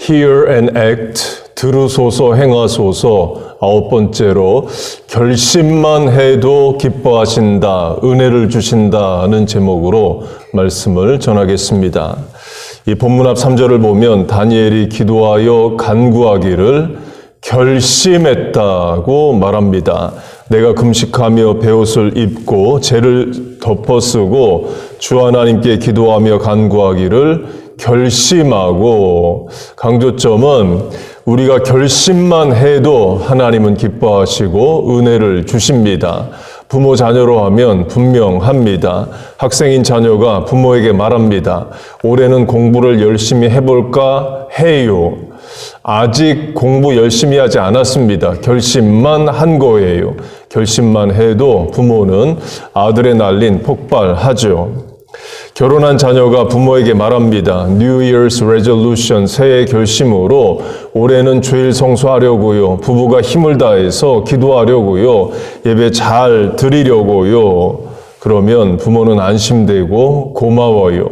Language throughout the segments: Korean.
Hear and act, 들으소서 행하소서. 9번째로 결심만 해도 기뻐하신다, 은혜를 주신다는 제목으로 말씀을 전하겠습니다. 이 본문 앞 3절을 보면 다니엘이 기도하여 간구하기를 결심했다고 말합니다. 내가 금식하며 베옷을 입고 재를 덮어쓰고 주 하나님께 기도하며 간구하기를 결심하고, 강조점은 우리가 결심만 해도 하나님은 기뻐하시고 은혜를 주십니다. 부모 자녀로 하면 분명합니다. 학생인 자녀가 부모에게 말합니다. 올해는 공부를 열심히 해볼까 해요. 아직 공부 열심히 하지 않았습니다. 결심만 한 거예요. 결심만 해도 부모는 아드레날린 폭발하죠. 결혼한 자녀가 부모에게 말합니다. New Year's Resolution, 새해 결심으로 올해는 주일 성수하려고요. 부부가 힘을 다해서 기도하려고요. 예배 잘 드리려고요. 그러면 부모는 안심되고 고마워요.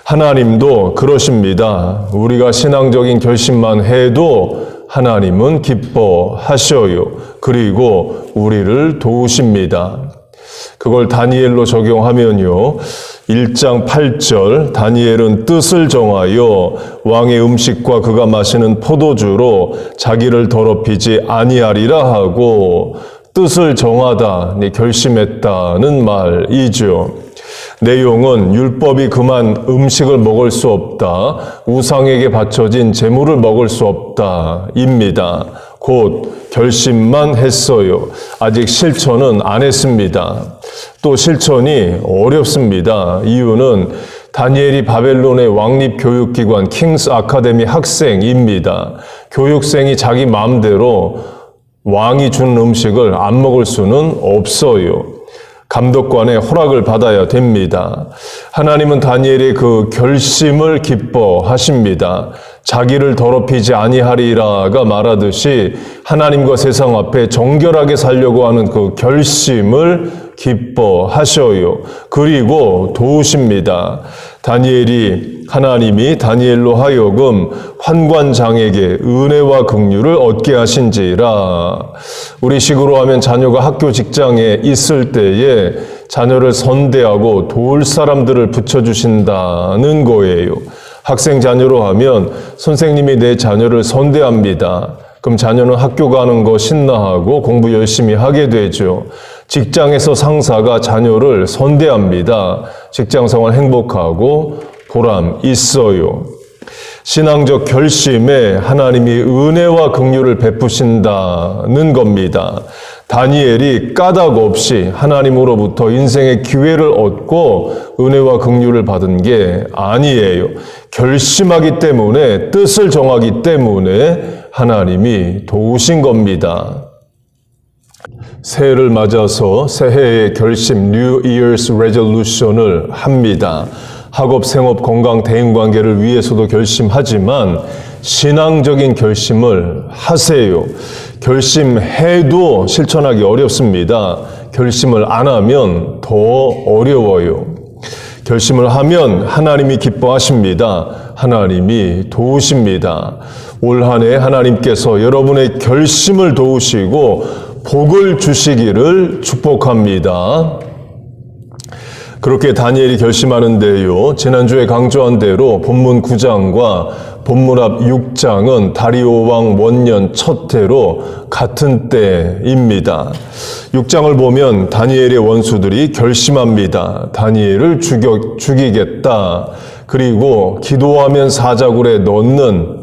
하나님도 그러십니다. 우리가 신앙적인 결심만 해도 하나님은 기뻐하셔요. 그리고 우리를 도우십니다. 그걸 다니엘로 적용하면요. 1장 8절, 다니엘은 뜻을 정하여 왕의 음식과 그가 마시는 포도주로 자기를 더럽히지 아니하리라 하고, 뜻을 정하다, 결심했다는 말이죠. 내용은 율법이 금한 음식을 먹을 수 없다, 우상에게 바쳐진 제물을 먹을 수 없다 입니다. 곧 결심만 했어요. 아직 실천은 안 했습니다. 또 실천이 어렵습니다. 이유는 다니엘이 바벨론의 왕립교육기관 킹스 아카데미 학생입니다. 교육생이 자기 마음대로 왕이 준 음식을 안 먹을 수는 없어요. 감독관의 허락을 받아야 됩니다. 하나님은 다니엘의 그 결심을 기뻐하십니다. 자기를 더럽히지 아니하리라가 말하듯이 하나님과 세상 앞에 정결하게 살려고 하는 그 결심을 기뻐하셔요. 그리고 도우십니다. 하나님이 다니엘로 하여금 환관장에게 은혜와 긍휼을 얻게 하신지라. 우리식으로 하면 자녀가 학교 직장에 있을 때에 자녀를 선대하고 도울 사람들을 붙여주신다는 거예요. 학생 자녀로 하면 선생님이 내 자녀를 선대합니다. 그럼 자녀는 학교 가는 거 신나하고 공부 열심히 하게 되죠. 직장에서 상사가 자녀를 선대합니다. 직장생활 행복하고 보람 있어요. 신앙적 결심에 하나님이 은혜와 긍휼을 베푸신다는 겁니다. 다니엘이 까닭 없이 하나님으로부터 인생의 기회를 얻고 은혜와 긍휼을 받은 게 아니에요. 결심하기 때문에, 뜻을 정하기 때문에 하나님이 도우신 겁니다. 새해를 맞아서 새해의 결심, New Year's Resolution을 합니다. 학업, 생업, 건강, 대인관계를 위해서도 결심하지만 신앙적인 결심을 하세요. 결심해도 실천하기 어렵습니다. 결심을 안 하면 더 어려워요. 결심을 하면 하나님이 기뻐하십니다. 하나님이 도우십니다. 올 한 해 하나님께서 여러분의 결심을 도우시고 복을 주시기를 축복합니다. 그렇게 다니엘이 결심하는데요. 지난주에 강조한 대로 본문 9장과 본문 앞 6장은 다리오 왕 원년 첫 해로 같은 때입니다. 6장을 보면 다니엘의 원수들이 결심합니다. 다니엘을 죽이겠다. 그리고 기도하면 사자굴에 넣는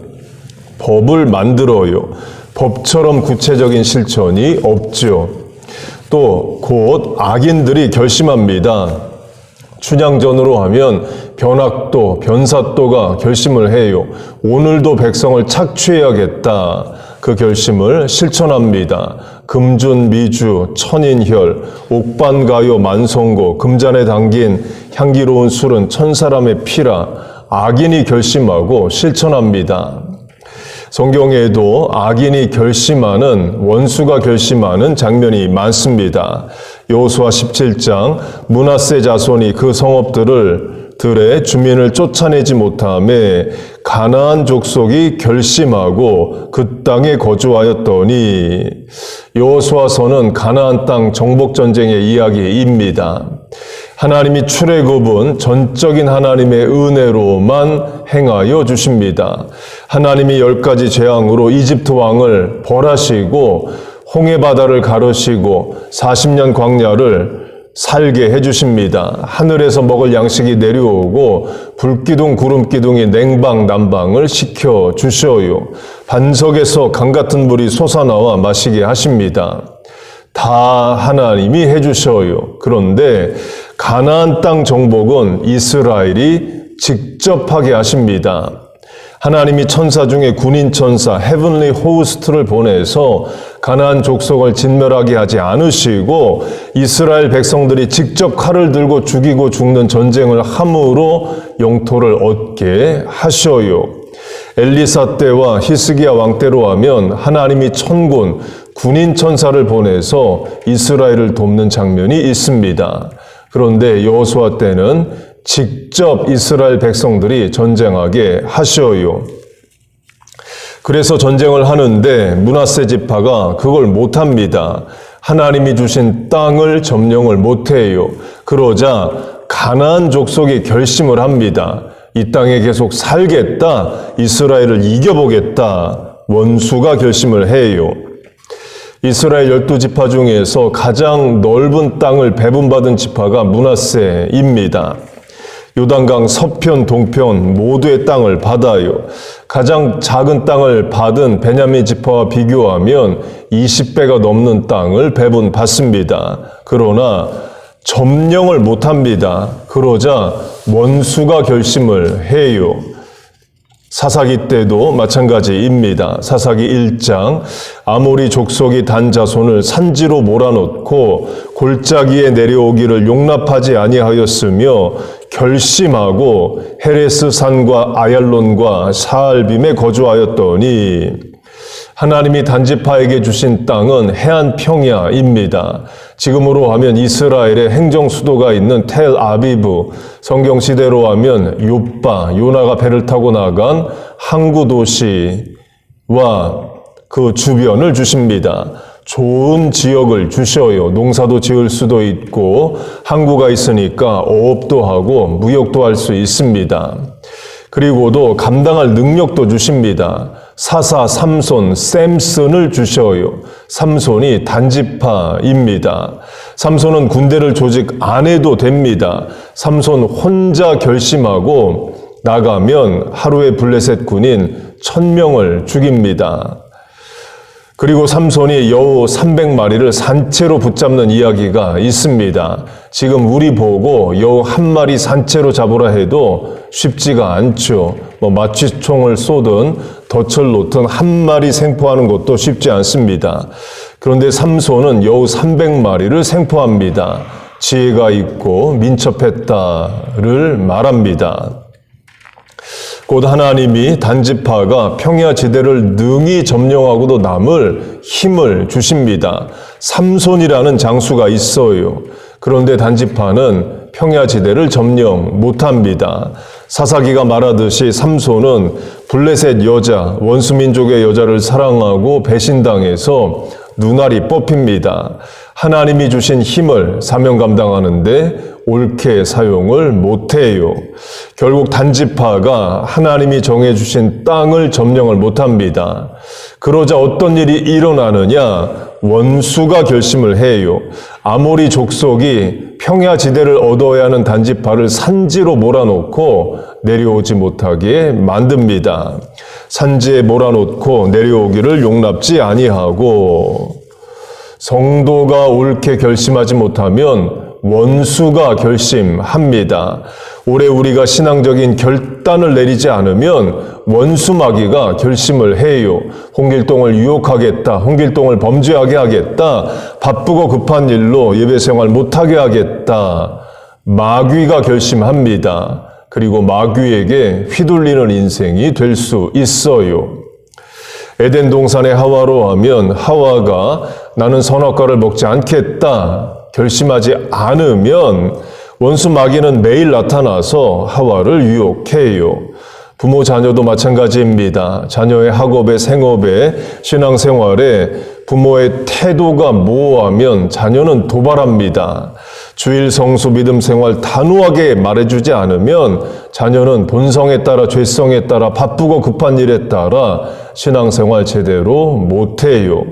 법을 만들어요. 법처럼 구체적인 실천이 없죠. 또 곧 악인들이 결심합니다. 춘향전으로 하면 변학도, 변사또가 결심을 해요. 오늘도 백성을 착취해야겠다. 그 결심을 실천합니다. 금준, 미주, 천인혈, 옥반가요, 만성고, 금잔에 담긴 향기로운 술은 천사람의 피라. 악인이 결심하고 실천합니다. 성경에도 악인이 결심하는, 원수가 결심하는 장면이 많습니다. 여호수아 17장, 므낫세 자손이 그 성읍들을 들의 주민을 쫓아내지 못함에 가나안 족속이 결심하고 그 땅에 거주하였더니, 여호수아서는 가나안 땅 정복 전쟁의 이야기입니다. 하나님이 출애굽은 전적인 하나님의 은혜로만 행하여 주십니다. 하나님이 10가지 재앙으로 이집트 왕을 벌하시고 홍해 바다를 가르시고 40년 광야를 살게 해주십니다. 하늘에서 먹을 양식이 내려오고 불기둥 구름기둥이 냉방 난방을 시켜주셔요. 반석에서 강같은 물이 솟아나와 마시게 하십니다. 다 하나님이 해주셔요. 그런데 가나안 땅 정복은 이스라엘이 직접 하게 하십니다. 하나님이 천사 중에 군인 천사 헤븐리 호스트를 보내서 가나안 족속을 진멸하게 하지 않으시고 이스라엘 백성들이 직접 칼을 들고 죽이고 죽는 전쟁을 함으로 영토를 얻게 하셔요. 엘리사 때와 히스기야 왕 때로 하면 하나님이 천군 군인 천사를 보내서 이스라엘을 돕는 장면이 있습니다. 그런데 여호수아 때는 직접 이스라엘 백성들이 전쟁하게 하셔요. 그래서 전쟁을 하는데 므낫세 지파가 그걸 못합니다. 하나님이 주신 땅을 점령을 못해요. 그러자 가나안 족속이 결심을 합니다. 이 땅에 계속 살겠다, 이스라엘을 이겨보겠다, 원수가 결심을 해요. 이스라엘 12지파 중에서 가장 넓은 땅을 배분받은 지파가 므낫세입니다. 요단강 서편, 동편 모두의 땅을 받아요. 가장 작은 땅을 받은 베냐민 지파와 비교하면 20배가 넘는 땅을 배분받습니다. 그러나 점령을 못합니다. 그러자 원수가 결심을 해요. 사사기 때도 마찬가지입니다. 사사기 1장 아모리 족속이 단 자손을 산지로 몰아넣고 골짜기에 내려오기를 용납하지 아니하였으며 결심하고 헤레스 산과 아얄론과 사알빔에 거주하였더니, 하나님이 단지파에게 주신 땅은 해안 평야입니다. 지금으로 하면 이스라엘의 행정 수도가 있는 텔 아비브, 성경 시대로 하면 요빠, 요나가 배를 타고 나간 항구 도시와 그 주변을 주십니다. 좋은 지역을 주셔요. 농사도 지을 수도 있고 항구가 있으니까 어업도 하고 무역도 할 수 있습니다. 그리고도 감당할 능력도 주십니다. 사사 삼손, 샘슨을 주셔요. 삼손이 단지파입니다. 삼손은 군대를 조직 안 해도 됩니다. 삼손 혼자 결심하고 나가면 하루에 블레셋 군인 1000명을 죽입니다. 그리고 삼손이 여우 300마리를 산채로 붙잡는 이야기가 있습니다. 지금 우리 보고 여우 한 마리 산채로 잡으라 해도 쉽지가 않죠. 마취총을 쏘든 덫을 놓든 한 마리 생포하는 것도 쉽지 않습니다. 그런데 삼손은 여우 300마리를 생포합니다. 지혜가 있고 민첩했다를 말합니다. 곧 하나님이 단지파가 평야지대를 능히 점령하고도 남을 힘을 주십니다. 삼손이라는 장수가 있어요. 그런데 단지파는 평야지대를 점령 못합니다. 사사기가 말하듯이 삼손은 블레셋 여자, 원수민족의 여자를 사랑하고 배신당해서 눈알이 뽑힙니다. 하나님이 주신 힘을 사명 감당하는데 옳게 사용을 못해요. 결국 단지파가 하나님이 정해주신 땅을 점령을 못합니다. 그러자 어떤 일이 일어나느냐? 원수가 결심을 해요. 아모리 족속이 평야지대를 얻어야 하는 단지파를 산지로 몰아놓고 내려오지 못하게 만듭니다. 산지에 몰아놓고 내려오기를 용납지 아니하고, 성도가 옳게 결심하지 못하면 원수가 결심합니다. 올해 우리가 신앙적인 결단을 내리지 않으면 원수 마귀가 결심을 해요. 홍길동을 유혹하겠다, 홍길동을 범죄하게 하겠다, 바쁘고 급한 일로 예배 생활 못하게 하겠다, 마귀가 결심합니다. 그리고 마귀에게 휘둘리는 인생이 될 수 있어요. 에덴 동산의 하와로 하면 하와가 나는 선악과를 먹지 않겠다 결심하지 않으면 원수 마귀는 매일 나타나서 하와를 유혹해요. 부모 자녀도 마찬가지입니다. 자녀의 학업에 생업에 신앙생활에 부모의 태도가 모호하면 자녀는 도발합니다. 주일 성수 믿음 생활 단호하게 말해주지 않으면 자녀는 본성에 따라 죄성에 따라 바쁘고 급한 일에 따라 신앙생활 제대로 못해요.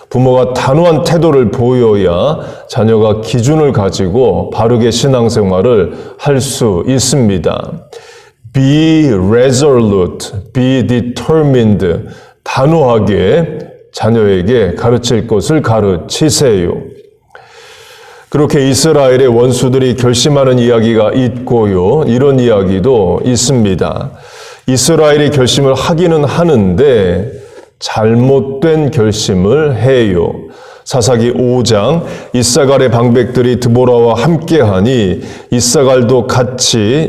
부모가 단호한 태도를 보여야 자녀가 기준을 가지고 바르게 신앙생활을 할 수 있습니다. Be resolute, be determined. 단호하게 자녀에게 가르칠 것을 가르치세요. 그렇게 이스라엘의 원수들이 결심하는 이야기가 있고요. 이런 이야기도 있습니다. 이스라엘이 결심을 하기는 하는데 잘못된 결심을 해요. 사사기 5장 이사갈의 방백들이 드보라와 함께하니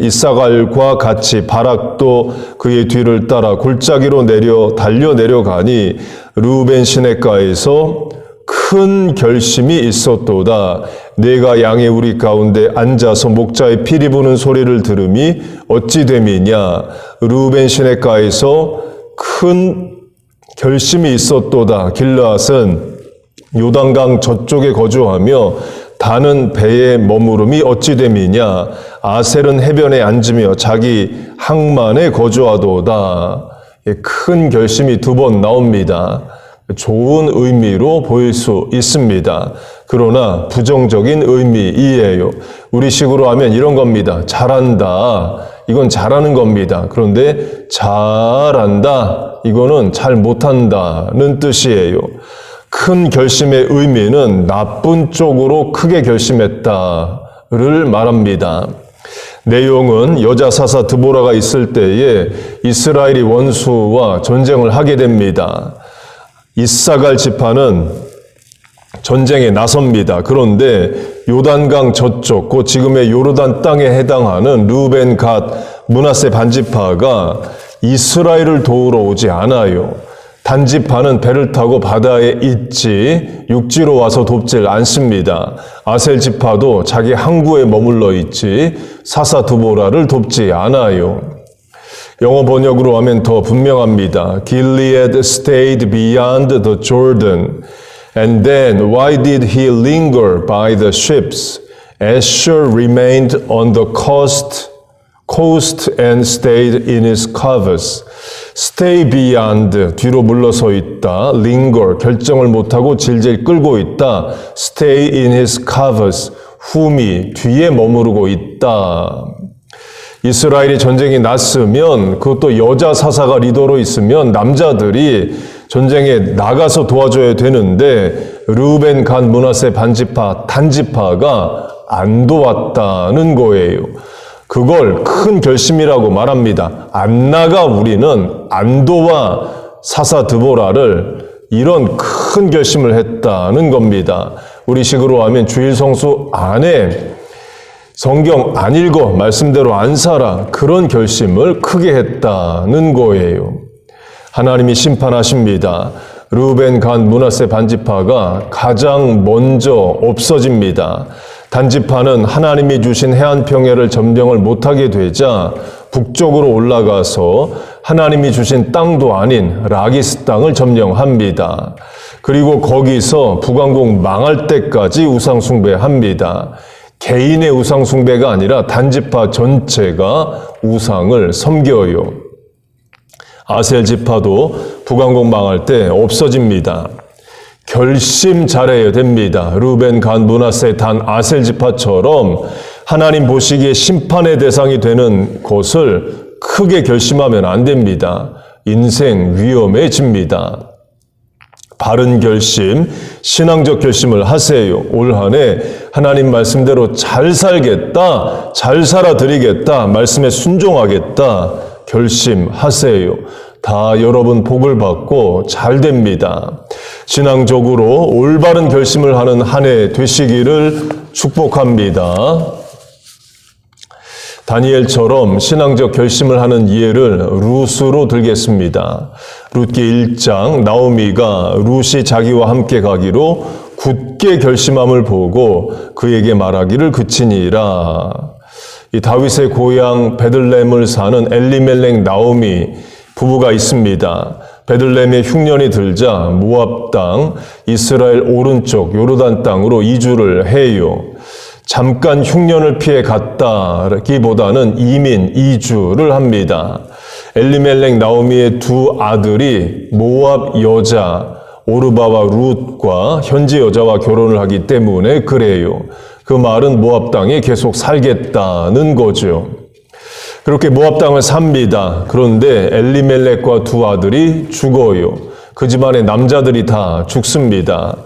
이사갈과 같이 바락도 그의 뒤를 따라 골짜기로 달려 내려가니 르우벤 시내가에서 큰 결심이 있었도다. 내가 양의 우리 가운데 앉아서 목자의 피리 부는 소리를 들음이 어찌 됨이냐. 르우벤 시내가에서 큰 결심이 있었도다. 길르앗은 요단강 저쪽에 거주하며 다는 배에 머무름이 어찌 됨이냐. 아셀은 해변에 앉으며 자기 항만에 거주하도다. 큰 결심이 2번 나옵니다. 좋은 의미로 보일 수 있습니다. 그러나 부정적인 의미이에요. 우리식으로 하면 이런 겁니다. 잘한다. 이건 잘하는 겁니다. 그런데 잘한다. 이거는 잘 못한다는 뜻이에요. 큰 결심의 의미는 나쁜 쪽으로 크게 결심했다를 말합니다. 내용은 여자 사사 드보라가 있을 때에 이스라엘이 원수와 전쟁을 하게 됩니다. 이사갈 지파는 전쟁에 나섭니다. 그런데 요단강 저쪽, 곧 지금의 요르단 땅에 해당하는 르우벤, 갓, 므낫세 반지파가 이스라엘을 도우러 오지 않아요. 단지파는 배를 타고 바다에 있지 육지로 와서 돕질 않습니다. 아셀 지파도 자기 항구에 머물러 있지 사사 드보라를 돕지 않아요. 영어 번역으로 하면 더 분명합니다. Gilead stayed beyond the Jordan. And then why did he linger by the ships? Asher remained on the coast and stayed in his covers. Stay beyond, 뒤로 물러서 있다. Linger, 결정을 못하고 질질 끌고 있다. Stay in his covers, 후미, 뒤에 머무르고 있다. 이스라엘이 전쟁이 났으면 그것도 여자 사사가 리더로 있으면 남자들이 전쟁에 나가서 도와줘야 되는데 르우벤, 갓, 므낫세 반지파, 단지파가 안 도왔다는 거예요. 그걸 큰 결심이라고 말합니다. 안 나가 우리는 안 도와 사사 드보라를 이런 큰 결심을 했다는 겁니다. 우리식으로 하면 주일 성수 안에 성경 안 읽어 말씀대로 안 살아 그런 결심을 크게 했다는 거예요. 하나님이 심판하십니다. 르우벤, 갓, 므낫세 반지파가 가장 먼저 없어집니다. 단지파는 하나님이 주신 해안 평야를 점령을 못하게 되자 북쪽으로 올라가서 하나님이 주신 땅도 아닌 라기스 땅을 점령합니다. 그리고 거기서 북왕국 망할 때까지 우상 숭배합니다. 개인의 우상 숭배가 아니라 단지파 전체가 우상을 섬겨요. 아셀 지파도 북왕국 망할 때 없어집니다. 결심 잘해야 됩니다. 르우벤, 갓, 므낫세, 단, 아셀 지파처럼 하나님 보시기에 심판의 대상이 되는 것을 크게 결심하면 안 됩니다. 인생 위험해집니다. 바른 결심, 신앙적 결심을 하세요. 올 한 해 하나님 말씀대로 잘 살겠다, 잘 살아드리겠다, 말씀에 순종하겠다 결심하세요. 다 여러분 복을 받고 잘 됩니다. 신앙적으로 올바른 결심을 하는 한 해 되시기를 축복합니다. 다니엘처럼 신앙적 결심을 하는 예를 룻으로 들겠습니다. 룻기 1장 나오미가 룻이 자기와 함께 가기로 굳게 굳게 결심함을 보고 그에게 말하기를 그치니라. 이 다윗의 고향 베들레헴을 사는 엘리멜렉 나오미 부부가 있습니다. 베들레헴에 흉년이 들자 모압 땅 이스라엘 오른쪽 요르단 땅으로 이주를 해요. 잠깐 흉년을 피해 갔다기보다는 이민 이주를 합니다. 엘리멜렉 나오미의 두 아들이 모압 여자 오르바와 룻과 현지 여자와 결혼을 하기 때문에 그래요. 그 말은 모압 땅에 계속 살겠다는 거죠. 그렇게 모압 땅을 삽니다. 그런데 엘리멜렉과 두 아들이 죽어요. 그 집안의 남자들이 다 죽습니다.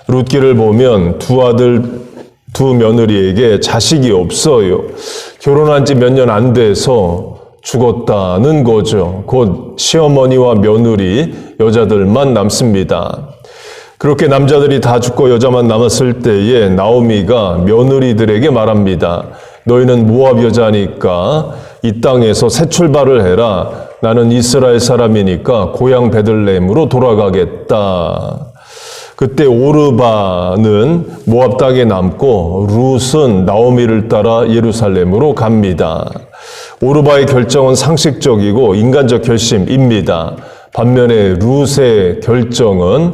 룻기를 보면 두 며느리에게 자식이 없어요. 결혼한 지 몇 년 안 돼서 죽었다는 거죠. 곧 시어머니와 며느리, 여자들만 남습니다. 그렇게 남자들이 다 죽고 여자만 남았을 때에 나오미가 며느리들에게 말합니다. 너희는 모압 여자니까 이 땅에서 새 출발을 해라. 나는 이스라엘 사람이니까 고향 베들레헴으로 돌아가겠다. 그때 오르바는 모압 땅에 남고 룻은 나오미를 따라 예루살렘으로 갑니다. 오르바의 결정은 상식적이고 인간적 결심입니다. 반면에 룻의 결정은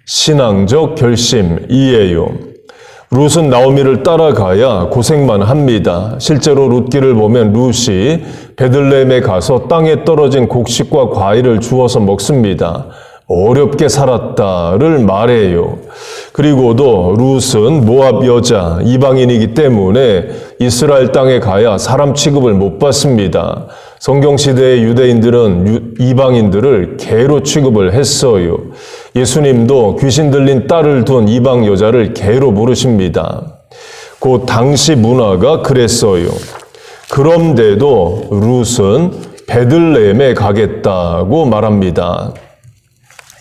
신앙적 결심이에요. 룻은 나오미를 따라가야 고생만 합니다. 실제로 룻기를 보면 룻이 베들레헴에 가서 땅에 떨어진 곡식과 과일을 주워서 먹습니다. 어렵게 살았다를 말해요. 그리고도 룻은 모압 여자, 이방인이기 때문에 이스라엘 땅에 가야 사람 취급을 못 받습니다. 성경시대의 유대인들은 이방인들을 개로 취급을 했어요. 예수님도 귀신 들린 딸을 둔 이방 여자를 개로 부르십니다. 그 당시 문화가 그랬어요. 그런데도 룻은 베들레헴에 가겠다고 말합니다.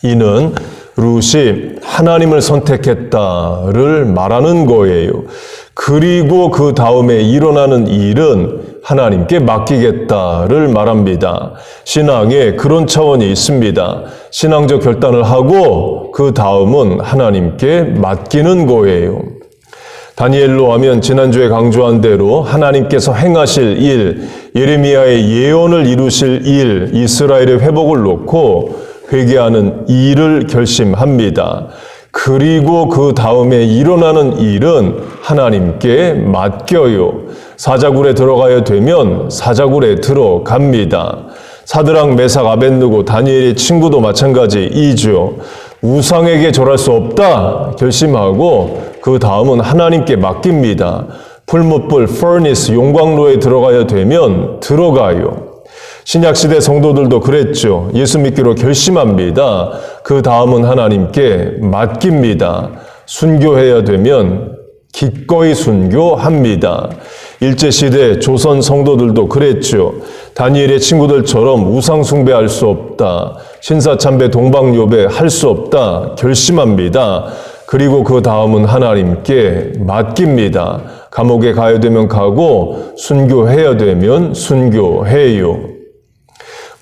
이는 룻이 하나님을 선택했다를 말하는 거예요. 그리고 그 다음에 일어나는 일은 하나님께 맡기겠다를 말합니다. 신앙에 그런 차원이 있습니다. 신앙적 결단을 하고 그 다음은 하나님께 맡기는 거예요. 다니엘로 하면 지난주에 강조한 대로 하나님께서 행하실 일, 예레미야의 예언을 이루실 일, 이스라엘의 회복을 놓고 회개하는 일을 결심합니다. 그리고 그 다음에 일어나는 일은 하나님께 맡겨요. 사자굴에 들어가야 되면 사자굴에 들어갑니다. 사드락, 메삭, 아벳느고, 다니엘의 친구도 마찬가지이죠. 우상에게 절할 수 없다 결심하고 그 다음은 하나님께 맡깁니다. 풀무불, furnace, 용광로에 들어가야 되면 들어가요. 신약시대 성도들도 그랬죠. 예수 믿기로 결심합니다. 그 다음은 하나님께 맡깁니다. 순교해야 되면 기꺼이 순교합니다. 일제시대 조선 성도들도 그랬죠. 다니엘의 친구들처럼 우상 숭배할 수 없다. 신사참배 동방요배 할 수 없다. 결심합니다. 그리고 그 다음은 하나님께 맡깁니다. 감옥에 가야 되면 가고 순교해야 되면 순교해요.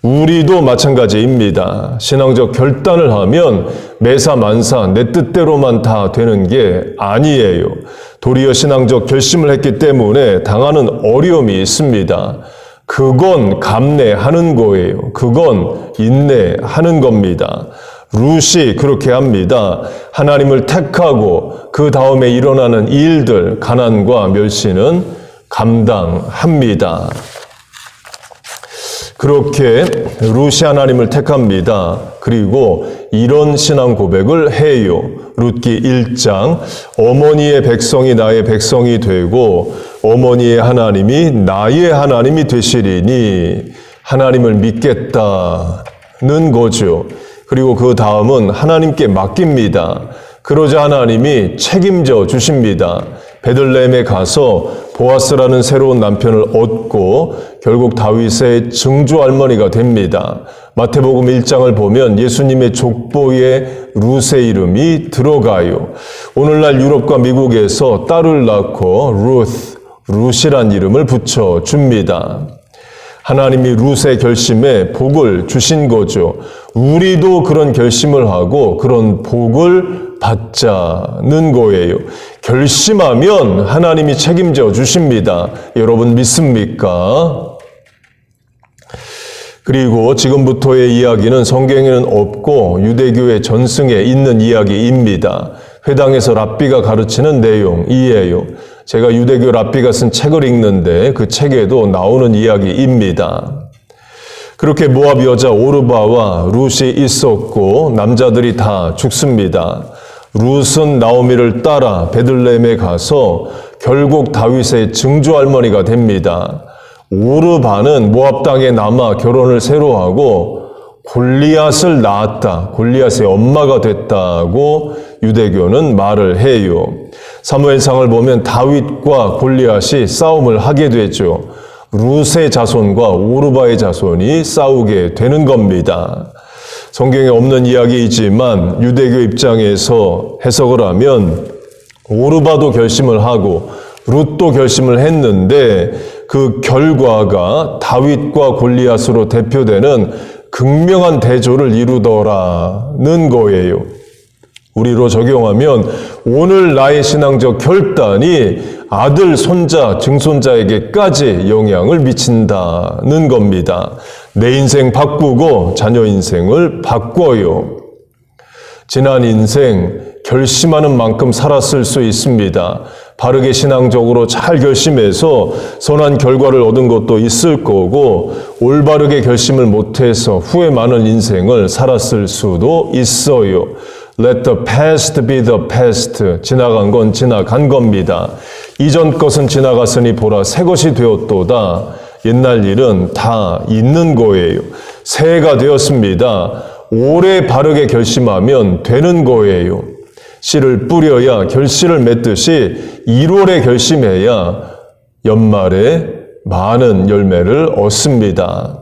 우리도 마찬가지입니다. 신앙적 결단을 하면 매사만사 내 뜻대로만 다 되는 게 아니에요. 도리어 신앙적 결심을 했기 때문에 당하는 어려움이 있습니다. 그건 감내하는 거예요. 그건 인내하는 겁니다. 룻이 그렇게 합니다. 하나님을 택하고 그 다음에 일어나는 일들, 가난과 멸시는 감당합니다. 그렇게 룻이 하나님을 택합니다. 그리고 이런 신앙 고백을 해요. 룻기 1장 어머니의 백성이 나의 백성이 되고 어머니의 하나님이 나의 하나님이 되시리니 하나님을 믿겠다는 거죠. 그리고 그 다음은 하나님께 맡깁니다. 그러자 하나님이 책임져 주십니다. 베들레헴에 가서 보아스라는 새로운 남편을 얻고 결국 다윗의 증조 할머니가 됩니다. 마태복음 1장을 보면 예수님의 족보에 룻의 이름이 들어가요. 오늘날 유럽과 미국에서 딸을 낳고 룻이란 이름을 붙여줍니다. 하나님이 룻의 결심에 복을 주신 거죠. 우리도 그런 결심을 하고 그런 복을 받자는 거예요. 결심하면 하나님이 책임져 주십니다. 여러분 믿습니까? 그리고 지금부터의 이야기는 성경에는 없고 유대교의 전승에 있는 이야기입니다. 회당에서 랍비가 가르치는 내용이에요. 제가 유대교 랍비가 쓴 책을 읽는데 그 책에도 나오는 이야기입니다. 그렇게 모압 여자 오르바와 룻이 있었고 남자들이 다 죽습니다. 룻은 나오미를 따라 베들레헴에 가서 결국 다윗의 증조할머니가 됩니다. 오르바는 모압 땅에 남아 결혼을 새로 하고 골리앗을 낳았다. 골리앗의 엄마가 됐다고 유대교는 말을 해요. 사무엘상을 보면 다윗과 골리앗이 싸움을 하게 되죠. 룻의 자손과 오르바의 자손이 싸우게 되는 겁니다. 성경에 없는 이야기이지만 유대교 입장에서 해석을 하면 오르바도 결심을 하고 룻도 결심을 했는데 그 결과가 다윗과 골리앗으로 대표되는 극명한 대조를 이루더라는 거예요. 우리로 적용하면 오늘 나의 신앙적 결단이 아들, 손자, 증손자에게까지 영향을 미친다는 겁니다. 내 인생 바꾸고 자녀 인생을 바꿔요. 지난 인생 결심하는 만큼 살았을 수 있습니다. 바르게 신앙적으로 잘 결심해서 선한 결과를 얻은 것도 있을 거고 올바르게 결심을 못해서 후회 많은 인생을 살았을 수도 있어요. Let the past be the past. 지나간 건 지나간 겁니다. 이전 것은 지나갔으니 보라 새 것이 되었도다. 옛날 일은 다 있는 거예요. 새해가 되었습니다. 올해 바르게 결심하면 되는 거예요. 씨를 뿌려야 결실을 맺듯이 1월에 결심해야 연말에 많은 열매를 얻습니다.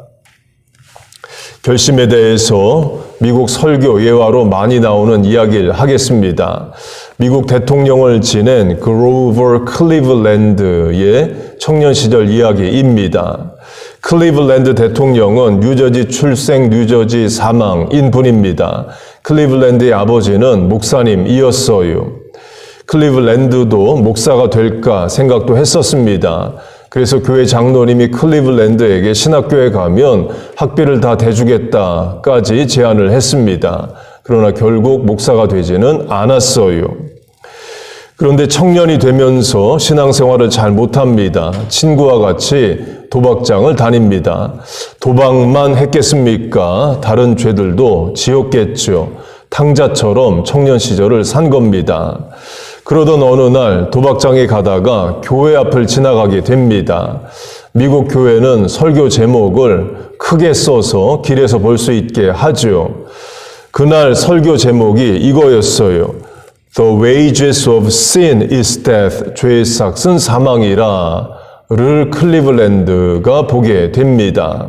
결심에 대해서 미국 설교 예화로 많이 나오는 이야기를 하겠습니다. 미국 대통령을 지낸 그로버 클리블랜드의 청년 시절 이야기입니다. 클리블랜드 대통령은 뉴저지 출생 뉴저지 사망인 분입니다. 클리블랜드의 아버지는 목사님이었어요. 클리블랜드도 목사가 될까 생각도 했었습니다. 그래서 교회 장로님이 클리블랜드에게 신학교에 가면 학비를 다 대주겠다까지 제안을 했습니다. 그러나 결국 목사가 되지는 않았어요. 그런데 청년이 되면서 신앙생활을 잘 못합니다. 친구와 같이 도박장을 다닙니다. 도박만 했겠습니까? 다른 죄들도 지었겠죠. 탕자처럼 청년 시절을 산 겁니다. 그러던 어느 날 도박장에 가다가 교회 앞을 지나가게 됩니다. 미국 교회는 설교 제목을 크게 써서 길에서 볼 수 있게 하죠. 그날 설교 제목이 이거였어요. The wages of sin is death. 죄의 삭은 사망이라. 를 클리블랜드가 보게 됩니다.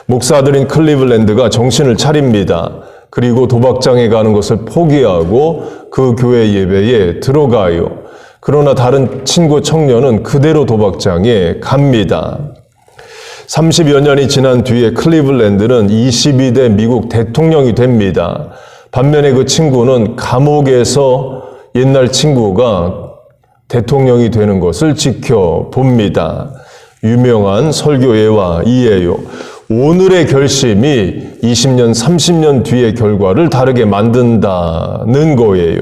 목사들인 클리블랜드가 정신을 차립니다. 그리고 도박장에 가는 것을 포기하고 그 교회 예배에 들어가요. 그러나 다른 친구 청년은 그대로 도박장에 갑니다. 30여 년이 지난 뒤에 클리블랜드는 22대 미국 대통령이 됩니다. 반면에 그 친구는 감옥에서 옛날 친구가 대통령이 되는 것을 지켜봅니다. 유명한 설교 예화이에요. 오늘의 결심이 20년, 30년 뒤의 결과를 다르게 만든다는 거예요.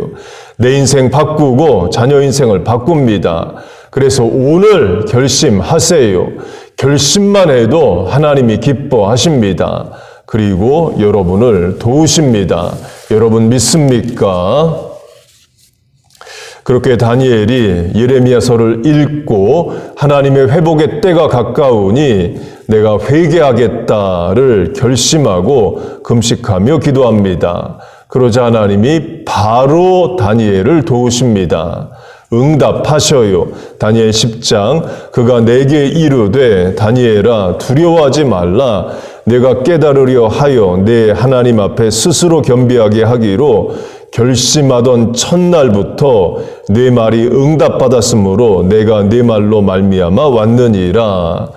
내 인생 바꾸고 자녀 인생을 바꿉니다. 그래서 오늘 결심하세요. 결심만 해도 하나님이 기뻐하십니다. 그리고 여러분을 도우십니다. 여러분 믿습니까? 그렇게 다니엘이 예레미야서를 읽고 하나님의 회복의 때가 가까우니 내가 회개하겠다를 결심하고 금식하며 기도합니다. 그러자 하나님이 바로 다니엘을 도우십니다. 응답하셔요. 다니엘 10장 그가 내게 이르되 다니엘아 두려워하지 말라. 내가 깨달으려 하여 내 하나님 앞에 스스로 겸비하게 하기로 결심하던 첫날부터 내 말이 응답받았으므로 내가 네 말로 말미암아 왔느니라.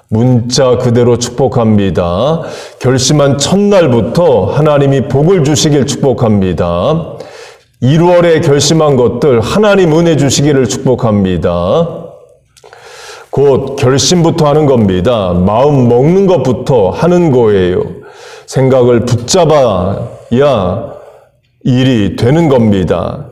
문자 그대로 축복합니다. 결심한 첫날부터 하나님이 복을 주시길 축복합니다. 1월에 결심한 것들 하나님 은혜 주시기를 축복합니다. 곧 결심부터 하는 겁니다. 마음 먹는 것부터 하는 거예요. 생각을 붙잡아야 일이 되는 겁니다.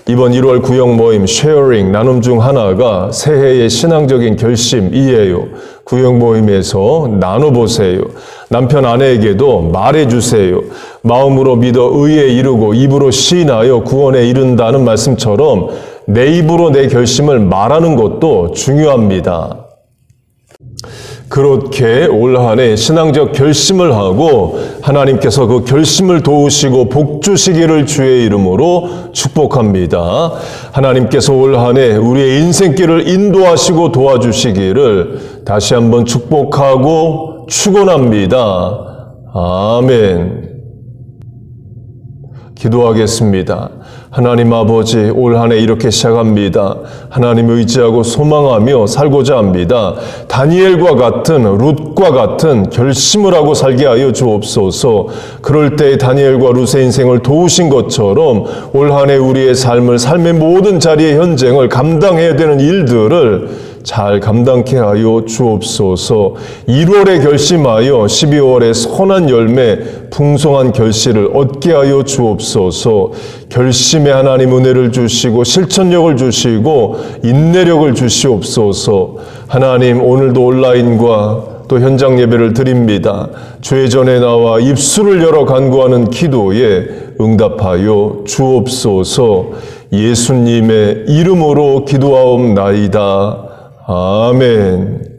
이번 1월 구역 모임 쉐어링 나눔 중 하나가 새해의 신앙적인 결심이에요. 구역 모임에서 나눠보세요. 남편 아내에게도 말해주세요. 마음으로 믿어 의에 이르고 입으로 시인하여 구원에 이른다는 말씀처럼 내 입으로 내 결심을 말하는 것도 중요합니다. 그렇게 올 한 해 신앙적 결심을 하고 하나님께서 그 결심을 도우시고 복 주시기를 주의 이름으로 축복합니다. 하나님께서 올 한 해 우리의 인생길을 인도하시고 도와주시기를 다시 한번 축복하고 축원합니다. 아멘. 기도하겠습니다. 하나님 아버지, 올 한 해 이렇게 시작합니다. 하나님 의지하고 소망하며 살고자 합니다. 다니엘과 같은, 룻과 같은 결심을 하고 살게 하여 주옵소서. 그럴 때 다니엘과 룻의 인생을 도우신 것처럼 올 한 해 우리의 삶의 모든 자리의 현장을 감당해야 되는 일들을 잘 감당케 하여 주옵소서. 1월에 결심하여 12월에 선한 열매, 풍성한 결실을 얻게 하여 주옵소서. 결심에 하나님 은혜를 주시고 실천력을 주시고 인내력을 주시옵소서. 하나님, 오늘도 온라인과 또 현장 예배를 드립니다. 주의 전에 나와 입술을 열어 간구하는 기도에 응답하여 주옵소서. 예수님의 이름으로 기도하옵나이다. 아멘.